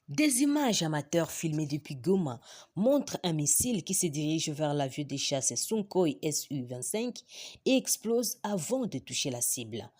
Des images amateurs filmées depuis Goma montrent un missile qui se dirige vers l'avion de chasse Sukhoi Su-25 et explose avant de toucher la cible.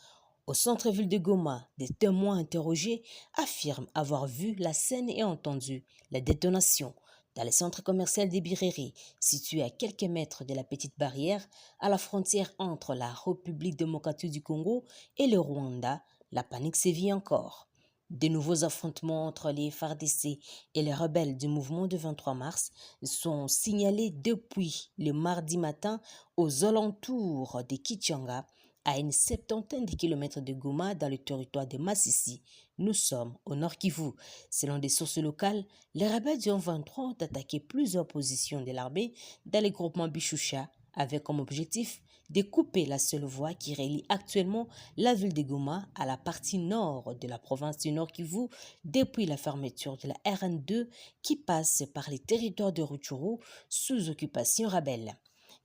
Au centre-ville de Goma, des témoins interrogés affirment avoir vu la scène et entendu la détonation dans le centre commercial des Bireri, situé à quelques mètres de la petite barrière à la frontière entre la République démocratique du Congo et le Rwanda. La panique sévit encore. De nouveaux affrontements entre les FARDC et les rebelles du mouvement du 23 mars sont signalés depuis le mardi matin aux alentours de Kichanga, à une septantaine de kilomètres de Goma dans le territoire de Massissi. Nous sommes au Nord Kivu. Selon des sources locales, les rebelles du 23 ont attaqué plusieurs positions de l'armée dans le groupement Bichoucha avec comme objectif de couper la seule voie qui relie actuellement la ville de Goma à la partie nord de la province du Nord Kivu depuis la fermeture de la RN2 qui passe par les territoires de Rutshuru sous occupation rebelle.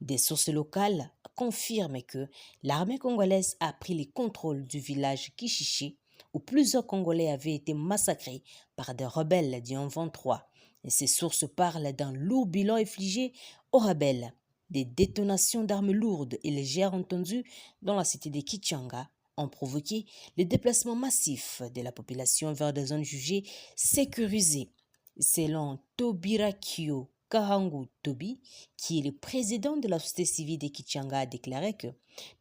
Des sources locales confirment que l'armée congolaise a pris le contrôle du village Kishishi où plusieurs Congolais avaient été massacrés par des rebelles du 23. Et ces sources parlent d'un lourd bilan infligé aux rebelles. Des détonations d'armes lourdes et légères entendues dans la cité de Kichanga ont provoqué le déplacement massif de la population vers des zones jugées sécurisées. Selon Tobirakio Kahangu Tobi, qui est le président de la société civile de Kichanga, a déclaré que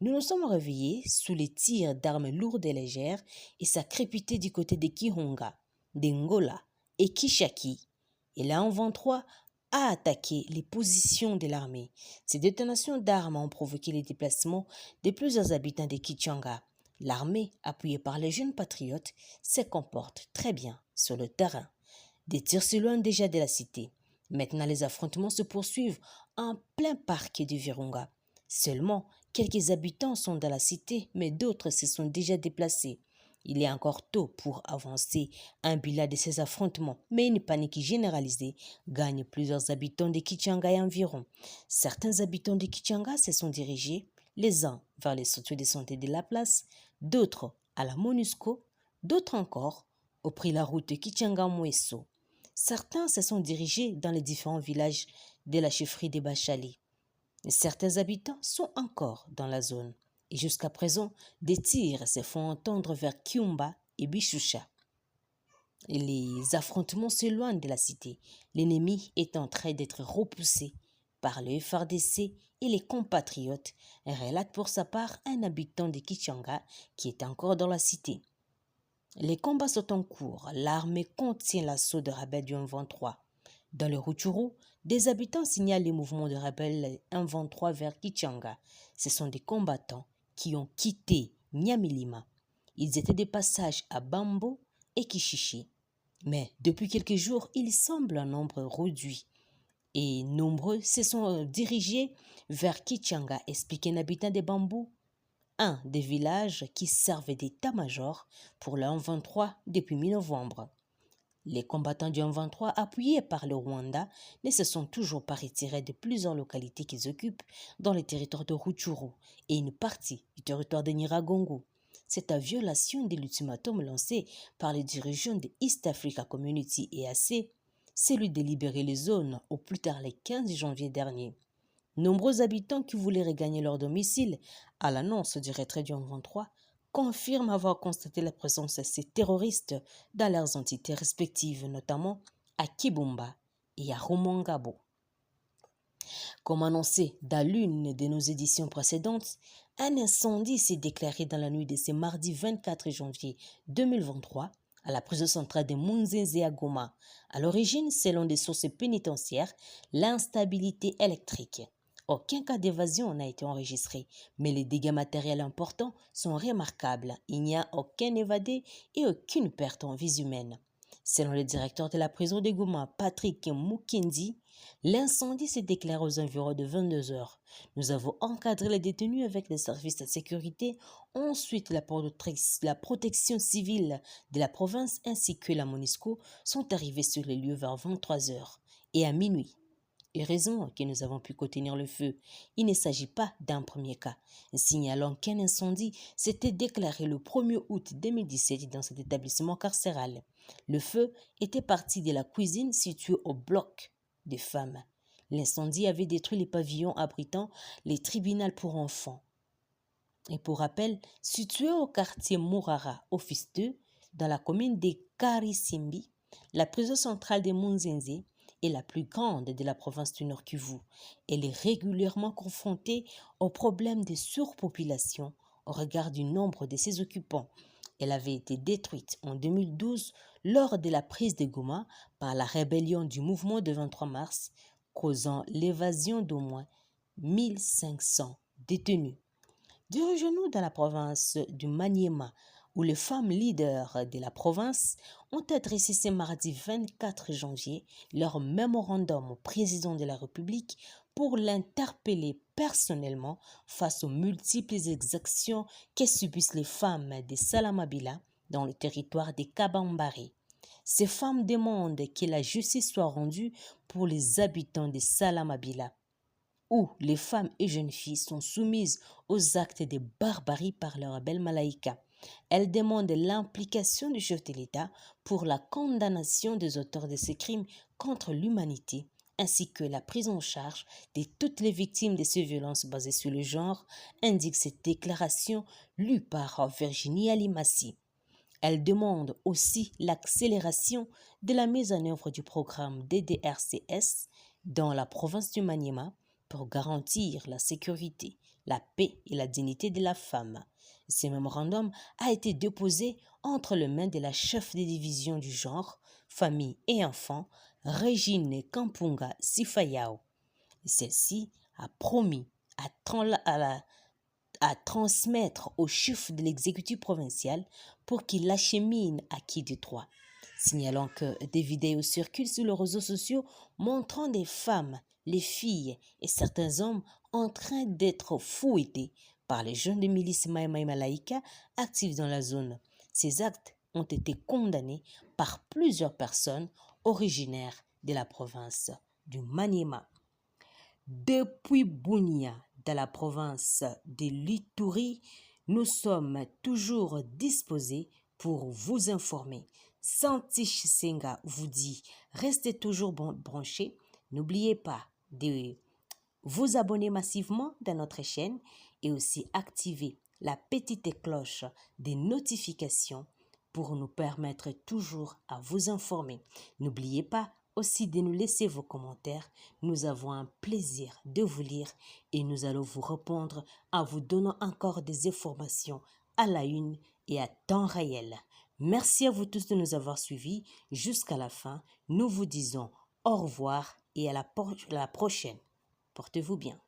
nous nous sommes réveillés sous les tirs d'armes lourdes et légères et ça crépitait du côté de Kihonga, d'Engola et Kishaki. Et là, en 23, a attaqué les positions de l'armée. Ces détonations d'armes ont provoqué les déplacements de plusieurs habitants de Kichanga. L'armée, appuyée par les jeunes patriotes, se comporte très bien sur le terrain. Des tirs s'éloignent déjà de la cité. Maintenant, les affrontements se poursuivent en plein parc du Virunga. Seulement, quelques habitants sont dans la cité, mais d'autres se sont déjà déplacés. Il est encore tôt pour avancer un bilan de ces affrontements, mais une panique généralisée gagne plusieurs habitants de Kichanga et environ. Certains habitants de Kichanga se sont dirigés, les uns vers les structures de santé de la place, d'autres à la MONUSCO, d'autres encore ont pris la route Kichanga-Mweso. Certains se sont dirigés dans les différents villages de la chefferie des Bachali. Certains habitants sont encore dans la zone. Et jusqu'à présent, des tirs se font entendre vers Kiumba et Bishusha. Les affrontements s'éloignent de la cité. L'ennemi est en train d'être repoussé par le FRDC et les compatriotes, relate pour sa part un habitant de Kichanga qui est encore dans la cité. Les combats sont en cours. L'armée contient l'assaut de rebelles du 23. Dans le Rutshuru, des habitants signalent les mouvements de rebelles 1-23 vers Kichanga. Ce sont des combattants qui ont quitté Nyamilima. Ils étaient de passage à Bambo et Kishishi. Mais depuis quelques jours, ils semblent un nombre réduit. Et nombreux se sont dirigés vers Kichanga, explique un habitant de Bambou, un des villages qui servent d'état-major pour le 23 depuis mi-novembre. Les combattants du 23, appuyés par le Rwanda, ne se sont toujours pas retirés de plusieurs localités qu'ils occupent dans le territoire de Rutshuru et une partie du territoire de Nyiragongo. C'est en violation de l'ultimatum lancé par les dirigeants de East Africa Community EAC, celui de libérer les zones au plus tard le 15 janvier dernier. Nombreux habitants qui voulaient regagner leur domicile à l'annonce du retrait du 23 confirment avoir constaté la présence de ces terroristes dans leurs entités respectives, notamment à Kibumba et à Rumangabo. Comme annoncé dans l'une de nos éditions précédentes, un incendie s'est déclaré dans la nuit de ce mardi 24 janvier 2023 à la prison centrale de Munzenze à Goma. À l'origine, selon des sources pénitentiaires, l'instabilité électrique. Aucun cas d'évasion n'a été enregistré, mais les dégâts matériels importants sont remarquables. Il n'y a aucun évadé et aucune perte en vie humaine. Selon le directeur de la prison de Goma, Patrick Mukendi, l'incendie s'est déclaré aux environs de 22 heures. Nous avons encadré les détenus avec les services de sécurité, ensuite la protection civile de la province ainsi que la MONUSCO sont arrivés sur les lieux vers 23 heures et à minuit. Heureusement que nous avons pu contenir le feu. Il ne s'agit pas d'un premier cas, signalant qu'un incendie s'était déclaré le 1er août 2017 dans cet établissement carcéral. Le feu était parti de la cuisine située au bloc des femmes. L'incendie avait détruit les pavillons abritant les tribunaux pour enfants. Et pour rappel, situé au quartier Mourara, Office 2, dans la commune de Karisimbi, la prison centrale de Munzenze est la plus grande de la province du Nord Kivu. Elle est régulièrement confrontée au problème de surpopulation au regard du nombre de ses occupants. Elle avait été détruite en 2012 lors de la prise de Goma par la rébellion du mouvement de 23 mars, causant l'évasion d'au moins 1500 détenus. Dirigeons-nous dans la province du Maniema, où les femmes leaders de la province ont adressé ce mardi 24 janvier leur mémorandum au président de la République pour l'interpeller personnellement face aux multiples exactions que subissent les femmes de Salamabila dans le territoire des Kabambari. Ces femmes demandent que la justice soit rendue pour les habitants de Salamabila, où les femmes et jeunes filles sont soumises aux actes de barbarie par leur belle Malaïka. Elles demandent l'implication du chef de l'État pour la condamnation des auteurs de ces crimes contre l'humanité, ainsi que la prise en charge de toutes les victimes de ces violences basées sur le genre, indique cette déclaration lue par Virginie Alimassi. Elle demande aussi l'accélération de la mise en œuvre du programme DDRCS dans la province du Maniema pour garantir la sécurité, la paix et la dignité de la femme. Ce mémorandum a été déposé entre les mains de la chef de division du genre, famille et enfants, Régine Kampunga Sifayao. Celle-ci a promis à transmettre au chef de l'exécutif provincial pour qu'il l'achemine à qui de droit. Signalant que des vidéos circulent sur les réseaux sociaux montrant des femmes, les filles et certains hommes en train d'être fouettés par les jeunes de milice Mai Mai Malaika actifs dans la zone. Ces actes ont été condamnés par plusieurs personnes originaires de la province du Maniema. Depuis Bunia, dans la province de l'Ituri, nous sommes toujours disposés pour vous informer. Santi Senga vous dit, restez toujours branchés. N'oubliez pas de vous abonner massivement dans notre chaîne et aussi activer la petite cloche des notifications pour nous permettre toujours à vous informer. N'oubliez pas aussi de nous laisser vos commentaires. Nous avons un plaisir de vous lire et nous allons vous répondre en vous donnant encore des informations à la une et à temps réel. Merci à vous tous de nous avoir suivis jusqu'à la fin. Nous vous disons au revoir et à la prochaine. Portez-vous bien.